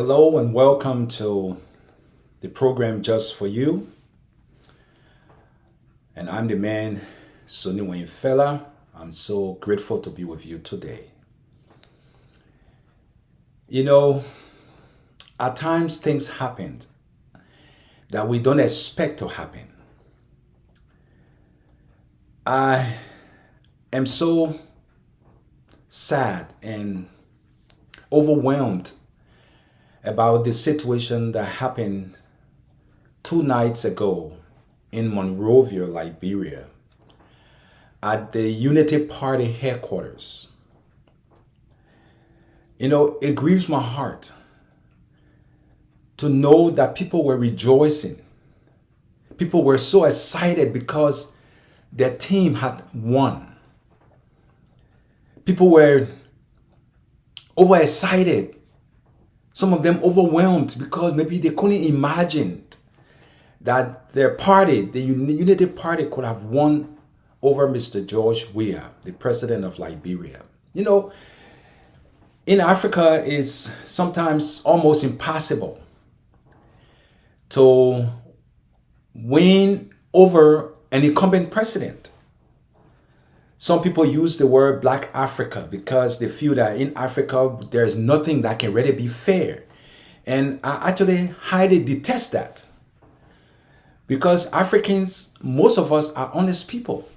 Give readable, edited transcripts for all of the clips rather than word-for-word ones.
Hello and welcome to the program Just For You. And I'm the man, Sonny Wayne Fella. I'm so grateful to be with you today. You know, at times things happen that we don't expect to happen. I am so sad and overwhelmed about the situation that happened 2 nights ago in Monrovia, Liberia, at the Unity Party headquarters. You know, it grieves my heart to know that people were rejoicing. People were so excited because their team had won. People were overexcited. Some of them overwhelmed because maybe they couldn't imagine that their party, the Unity Party, could have won over Mr. George Weah, the president of Liberia. You know, in Africa, it's sometimes almost impossible to win over an incumbent president. Some people use the word Black Africa because they feel that in Africa, there's nothing that can really be fair. And I actually highly detest that. Because Africans, most of us are honest people.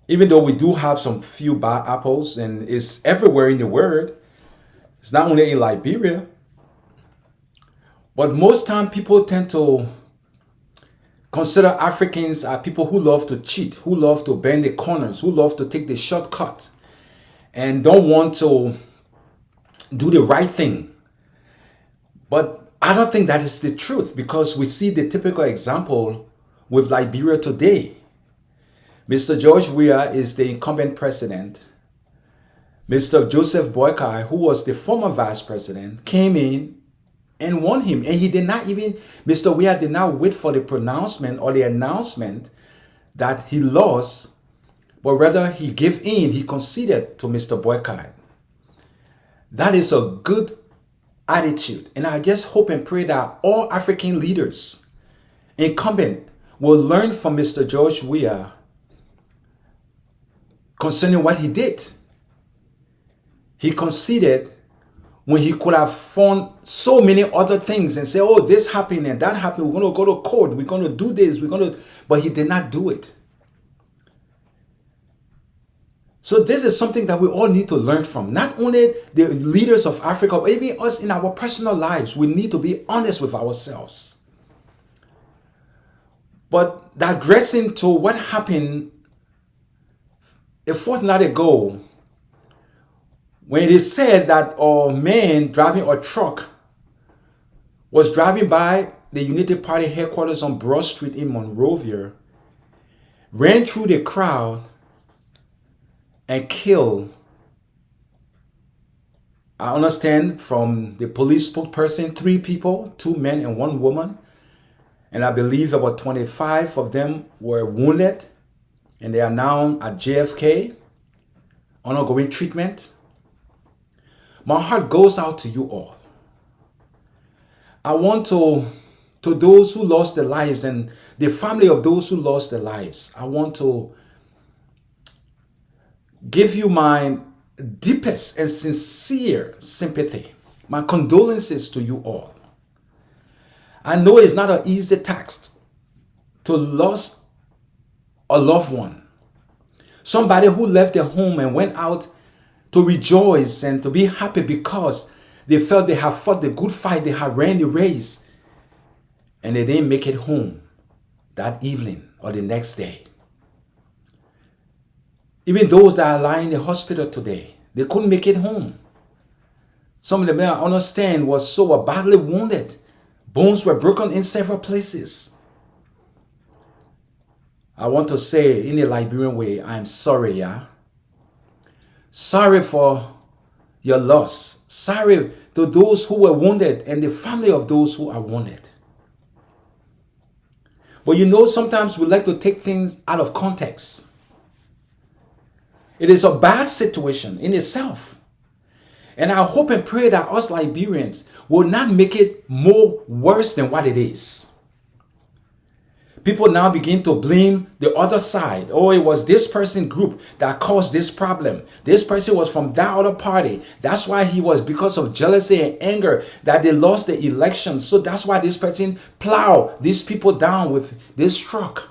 Even though we do have some few bad apples, and it's everywhere in the world. It's not only in Liberia. But most time people tend to consider Africans are people who love to cheat, who love to bend the corners, who love to take the shortcut, and don't want to do the right thing. But I don't think that is the truth, because we see the typical example with Liberia today. Mr. George Weah is the incumbent president. Mr. Joseph Boakai, who was the former vice president, came in and won him. And he did not even, Mr. Weah did not wait for the pronouncement or the announcement that he lost, but rather he gave in, he conceded to Mr. Boakai. That is a good attitude. And I just hope and pray that all African leaders, incumbent, will learn from Mr. George Weah concerning what he did. He conceded when he could have found so many other things and say, oh, this happened and that happened. We're going to go to court. We're going to do this. But he did not do it. So this is something that we all need to learn from. Not only the leaders of Africa, but even us in our personal lives. We need to be honest with ourselves. But digressing to what happened a fortnight ago, when it is said that a man driving a truck was driving by the Unity Party headquarters on Broad Street in Monrovia, ran through the crowd and killed, I understand from the police spokesperson, 3 people, 2 men and 1 woman. And I believe about 25 of them were wounded, and they are now at JFK, undergoing treatment. My heart goes out to you all. I want to those who lost their lives and the family of those who lost their lives, I want to give you my deepest and sincere sympathy, my condolences to you all. I know it's not an easy task to lose a loved one, somebody who left their home and went out to rejoice and to be happy because they felt they had fought the good fight, they had ran the race, and they didn't make it home that evening or the next day. Even those that are lying in the hospital today, they couldn't make it home. Some of them, I understand, was so badly wounded. Bones were broken in several places. I want to say in a Liberian way, I'm sorry, yeah? Sorry for your loss. Sorry to those who were wounded and the family of those who are wounded. But you know, sometimes we like to take things out of context. It is a bad situation in itself. And I hope and pray that us Liberians will not make it more worse than what it is. People now begin to blame the other side. Oh, it was this person group that caused this problem. This person was from that other party. That's why he was, because of jealousy and anger, that they lost the election. So that's why this person plowed these people down with this truck.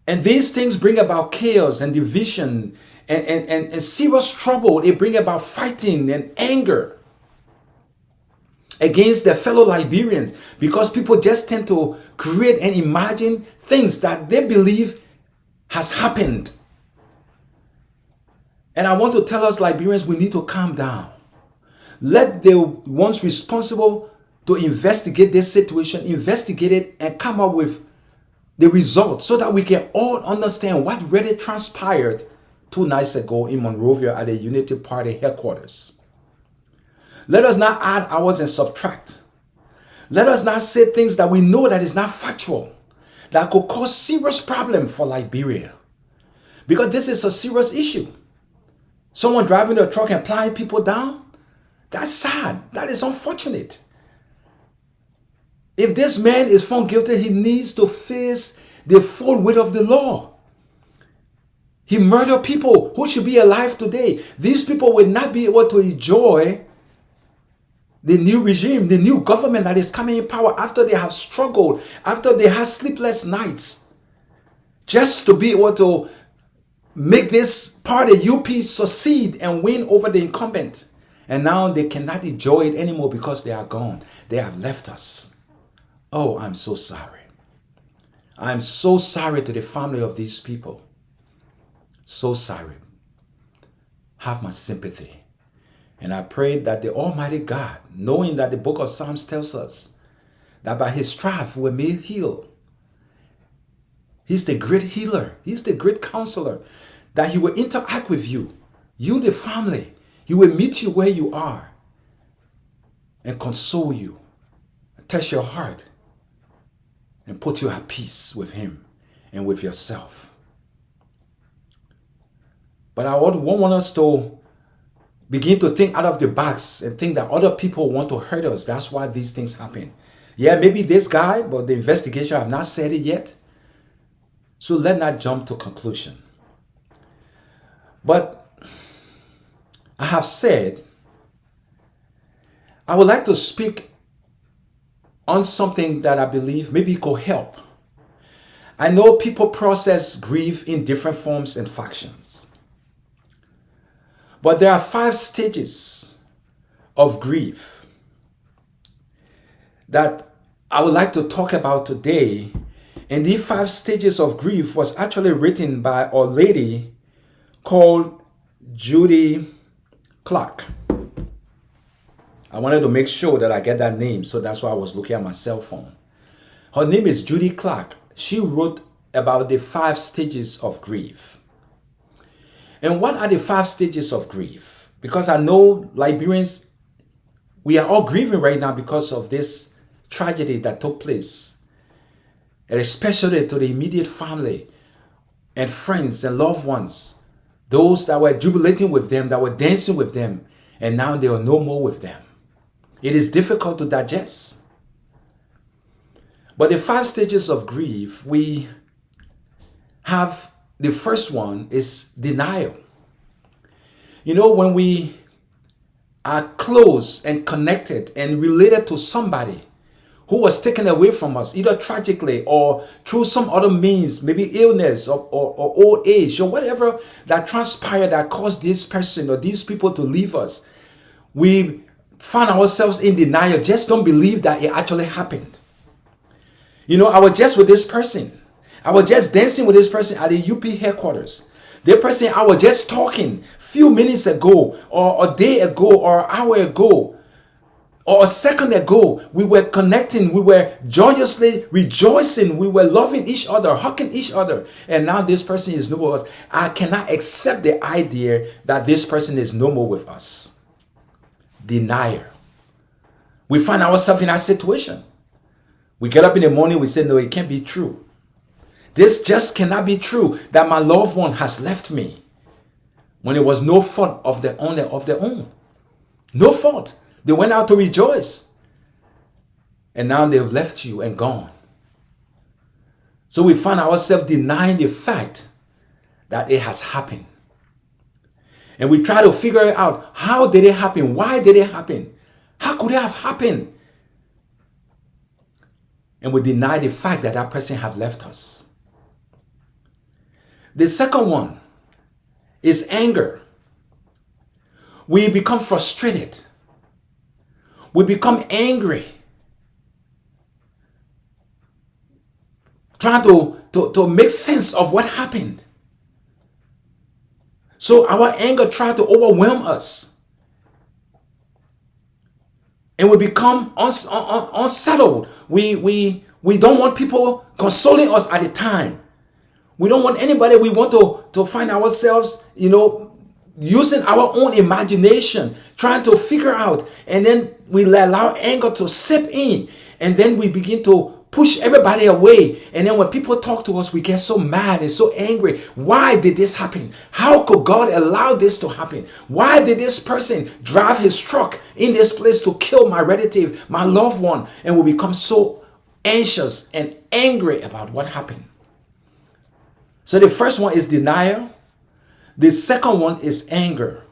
And these things bring about chaos and division and serious trouble. They bring about fighting and anger against their fellow Liberians, because people just tend to create and imagine things that they believe has happened. And I want to tell us Liberians, we need to calm down. Let the ones responsible to investigate this situation, investigate it and come up with the results so that we can all understand what really transpired 2 nights ago in Monrovia at the Unity Party headquarters. Let us not add hours and subtract. Let us not say things that we know that is not factual, that could cause serious problem for Liberia. Because this is a serious issue. Someone driving a truck and plowing people down, that's sad. That is unfortunate. If this man is found guilty, he needs to face the full weight of the law. He murdered people who should be alive today. These people will not be able to enjoy the new regime, the new government that is coming in power after they have struggled, after they had sleepless nights, just to be able to make this party, UP, succeed and win over the incumbent. And now they cannot enjoy it anymore because they are gone. They have left us. Oh, I'm so sorry. I'm so sorry to the family of these people. So sorry. Have my sympathy. And I pray that the Almighty God, knowing that the book of Psalms tells us that by his stripe we're made healed. He's the great healer. He's the great counselor. That he will interact with you, the family. He will meet you where you are and console you, touch your heart and put you at peace with him and with yourself. But I want us to begin to think out of the box and think that other people want to hurt us. That's why these things happen. Yeah, maybe this guy, but the investigation have not said it yet. So let's not jump to conclusion. But I have said, I would like to speak on something that I believe maybe could help. I know people process grief in different forms and factions. But there are 5 stages of grief that I would like to talk about today. And these 5 stages of grief was actually written by a lady called Judy Clark. I wanted to make sure that I get that name, so that's why I was looking at my cell phone. Her name is Judy Clark. She wrote about the 5 stages of grief. And what are the 5 stages of grief? Because I know Liberians, we are all grieving right now because of this tragedy that took place. And especially to the immediate family and friends and loved ones. Those that were jubilating with them, that were dancing with them, and now they are no more with them. It is difficult to digest. But the 5 stages of grief, we have, the first one is denial. You know, when we are close and connected and related to somebody who was taken away from us, either tragically or through some other means, maybe illness or old age or whatever that transpired that caused this person or these people to leave us, we find ourselves in denial, just don't believe that it actually happened. You know, I was just with this person. I was just dancing with this person at the UP headquarters. The person I was just talking few minutes ago or a day ago or an hour ago or a second ago, we were connecting, we were joyously rejoicing, we were loving each other, hugging each other. And now this person is no more with us. I cannot accept the idea that this person is no more with us. Denier. We find ourselves in that situation. We get up in the morning, we say, no, it can't be true. This just cannot be true that my loved one has left me. when it was no fault of their own. No fault. They went out to rejoice. And now they've left you and gone. So we find ourselves denying the fact that it has happened. And we try to figure it out. How did it happen? Why did it happen? How could it have happened? And we deny the fact that that person had left us. The second one is anger. We become frustrated. We become angry. Trying to make sense of what happened. So our anger tries to overwhelm us. And we become unsettled. We don't want people consoling us at the time. We don't want anybody. We want to find ourselves, using our own imagination, trying to figure out. And then we allow anger to seep in. And then we begin to push everybody away. And then when people talk to us, we get so mad and so angry. Why did this happen? How could God allow this to happen? Why did this person drive his truck in this place to kill my relative, my loved one? And we become so anxious and angry about what happened. So the first one is denial. The second one is anger.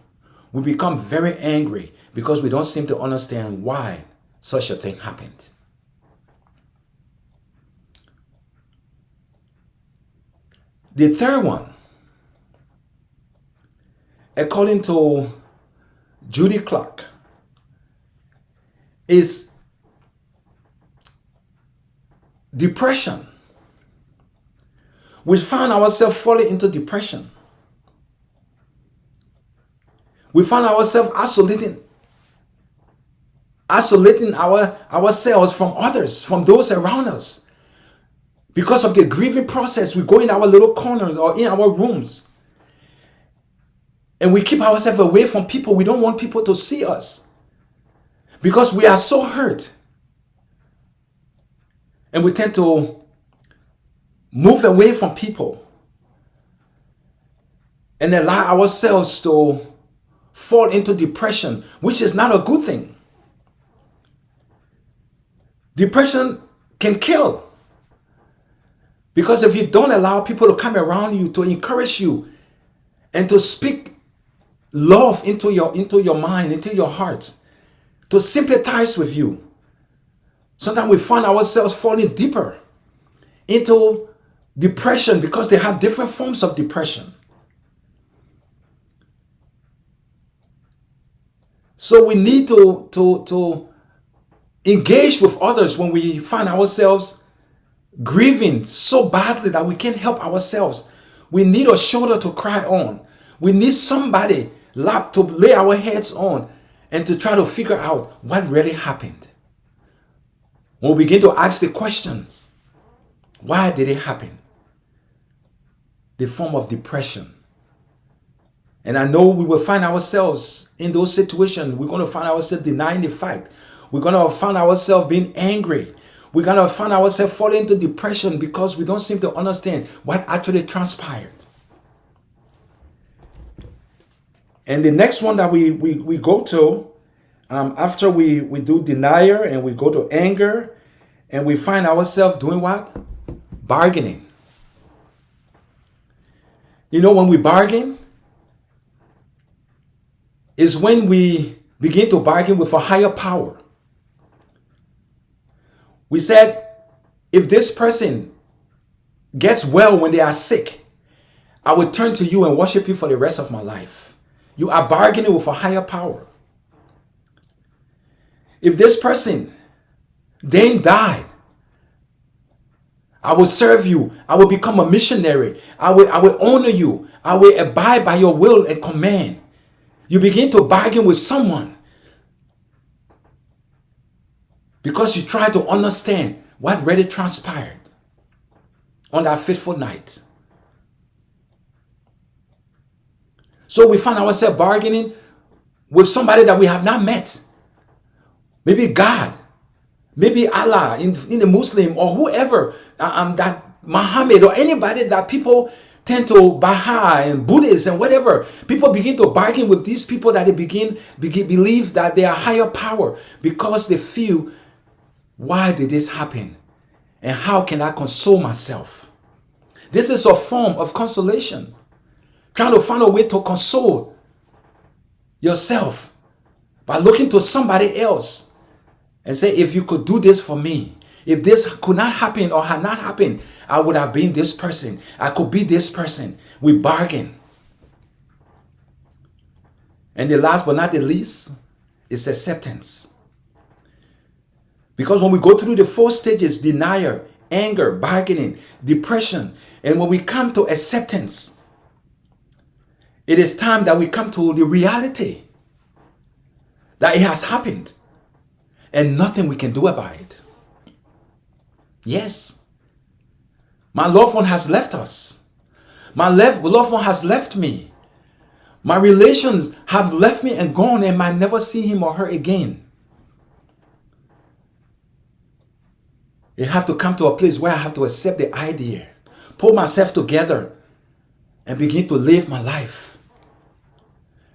We become very angry because we don't seem to understand why such a thing happened. The third one, according to Judy Clark, is depression. We found ourselves falling into depression. We found ourselves isolating ourselves from others, from those around us. Because of the grieving process, we go in our little corners or in our rooms. And we keep ourselves away from people. We don't want people to see us. Because we are so hurt. And we tend to move away from people. And allow ourselves to fall into depression, which is not a good thing. Depression can kill. Because if you don't allow people to come around you to encourage you and to speak love into your mind, into your heart, to sympathize with you, sometimes we find ourselves falling deeper into depression because they have different forms of depression. So we need to engage with others when we find ourselves grieving so badly that we can't help ourselves. We need a shoulder to cry on. We need somebody to lay our heads on and to try to figure out what really happened. When we begin to ask the questions, why did it happen? The form of depression. And I know we will find ourselves in those situations. We're going to find ourselves denying the fact. We're going to find ourselves being angry. We're going to find ourselves falling into depression because we don't seem to understand what actually transpired. And the next one that we go to, after we do denial and we go to anger, and we find ourselves doing what? Bargaining. When we bargain, is when we begin to bargain with a higher power. We said, if this person gets well when they are sick, I will turn to you and worship you for the rest of my life. You are bargaining with a higher power. If this person then died, I will serve you. I will become a missionary. I will honor you. I will abide by your will and command. You begin to bargain with someone because you try to understand what really transpired on that fateful night. So we find ourselves bargaining with somebody that we have not met. Maybe God, maybe Allah in the Muslim or whoever, that Muhammad or anybody that people tend to Baha'i and Buddhists and whatever. People begin to bargain with these people that they begin believe that they are higher power because they feel, why did this happen? And how can I console myself? This is a form of consolation. Trying to find a way to console yourself by looking to somebody else and say, if you could do this for me, if this could not happen or had not happened, I would have been this person. I could be this person. We bargain. And the last but not the least is acceptance. Because when we go through the 4 stages, denial, anger, bargaining, depression, and when we come to acceptance, it is time that we come to the reality that it has happened and nothing we can do about it. Yes, my loved one has left us. My loved one has left me. My relations have left me and gone and might never see him or her again. I have to come to a place where I have to accept the idea, pull myself together, and begin to live my life.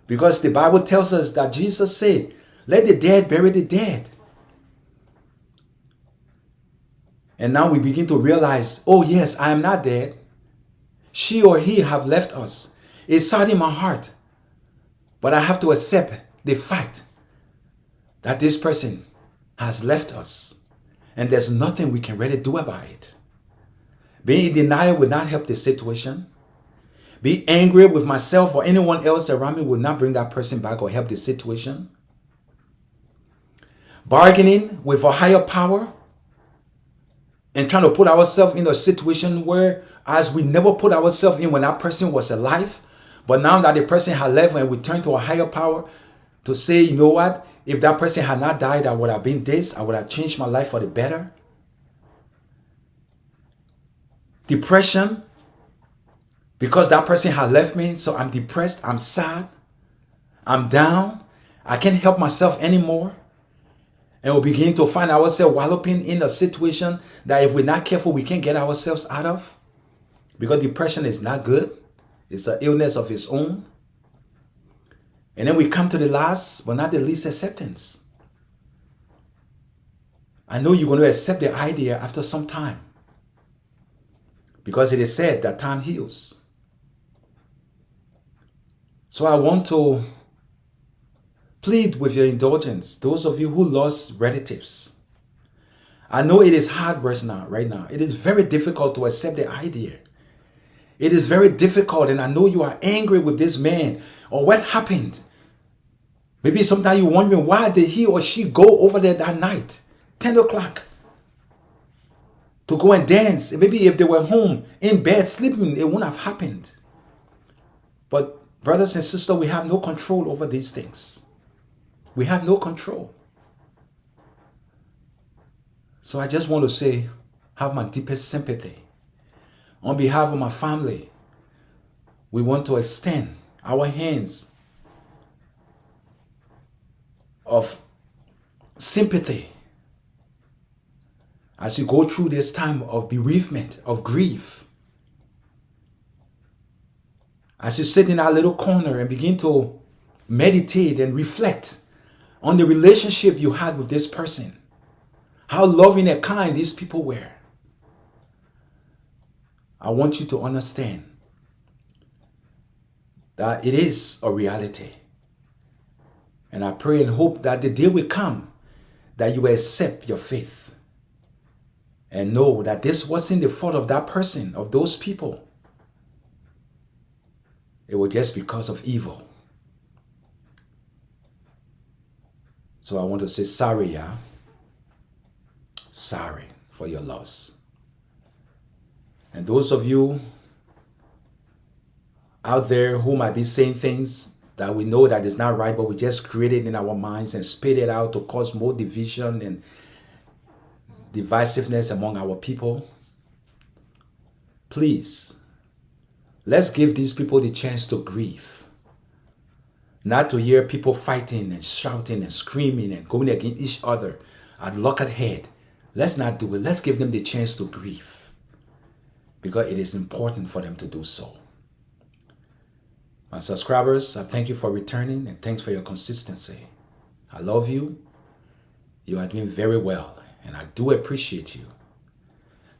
Because the Bible tells us that Jesus said, let the dead bury the dead. And now we begin to realize, oh yes, I am not dead. She or he have left us. It's sad in my heart. But I have to accept the fact that this person has left us. And there's nothing we can really do about it. Being in denial will not help the situation. Be angry with myself or anyone else around me will not bring that person back or help the situation. Bargaining with a higher power and trying to put ourselves in a situation where as we never put ourselves in when that person was alive, but now that the person had left and we turn to a higher power to say, you know what, if that person had not died, I would have been this, I would have changed my life for the better. Depression, because that person had left me, so I'm depressed, I'm sad, I'm down, I can't help myself anymore. And we begin to find ourselves wallowing in a situation that if we're not careful, we can't get ourselves out of. Because depression is not good. It's an illness of its own. And then we come to the last, but not the least, acceptance. I know you're going to accept the idea after some time. Because it is said that time heals. So I want to plead with your indulgence, those of you who lost relatives. I know it is hard right now. It is very difficult to accept the idea. It is very difficult, and I know you are angry with this man or what happened. Maybe sometimes you're wondering, why did he or she go over there that night, 10 o'clock, to go and dance? Maybe if they were home, in bed, sleeping, it wouldn't have happened. But brothers and sisters, we have no control over these things. We have no control. So I just want to say, have my deepest sympathy. On behalf of my family, we want to extend our hands of sympathy as you go through this time of bereavement, of grief. As you sit in our little corner and begin to meditate and reflect on the relationship you had with this person, how loving and kind these people were. I want you to understand that it is a reality. And I pray and hope that the day will come that you will accept your faith and know that this wasn't the fault of that person, of those people. It was just because of evil. So I want to say sorry, yeah? Sorry for your loss. And those of you out there who might be saying things that we know that is not right, but we just create it in our minds and spit it out to cause more division and divisiveness among our people, please, let's give these people the chance to grieve. Not to hear people fighting and shouting and screaming and going against each other at loggerhead. Let's not do it. Let's give them the chance to grieve. Because it is important for them to do so. My subscribers, I thank you for returning and thanks for your consistency. I love you. You are doing very well, and I do appreciate you.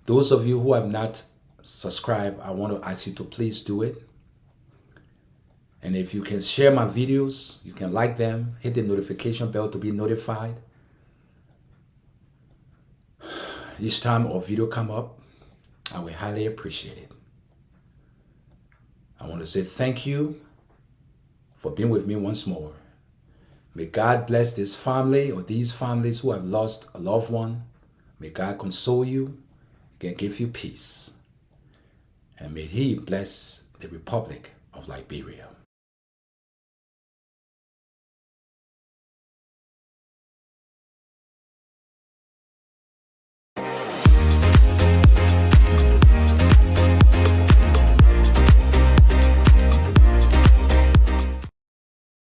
Those of you who have not subscribed, I want to ask you to please do it. And if you can share my videos, you can like them, hit the notification bell to be notified. Each time a video come up, I will highly appreciate it. I want to say thank you for being with me once more. May God bless this family or these families who have lost a loved one. May God console you and give you peace. And may He bless the Republic of Liberia.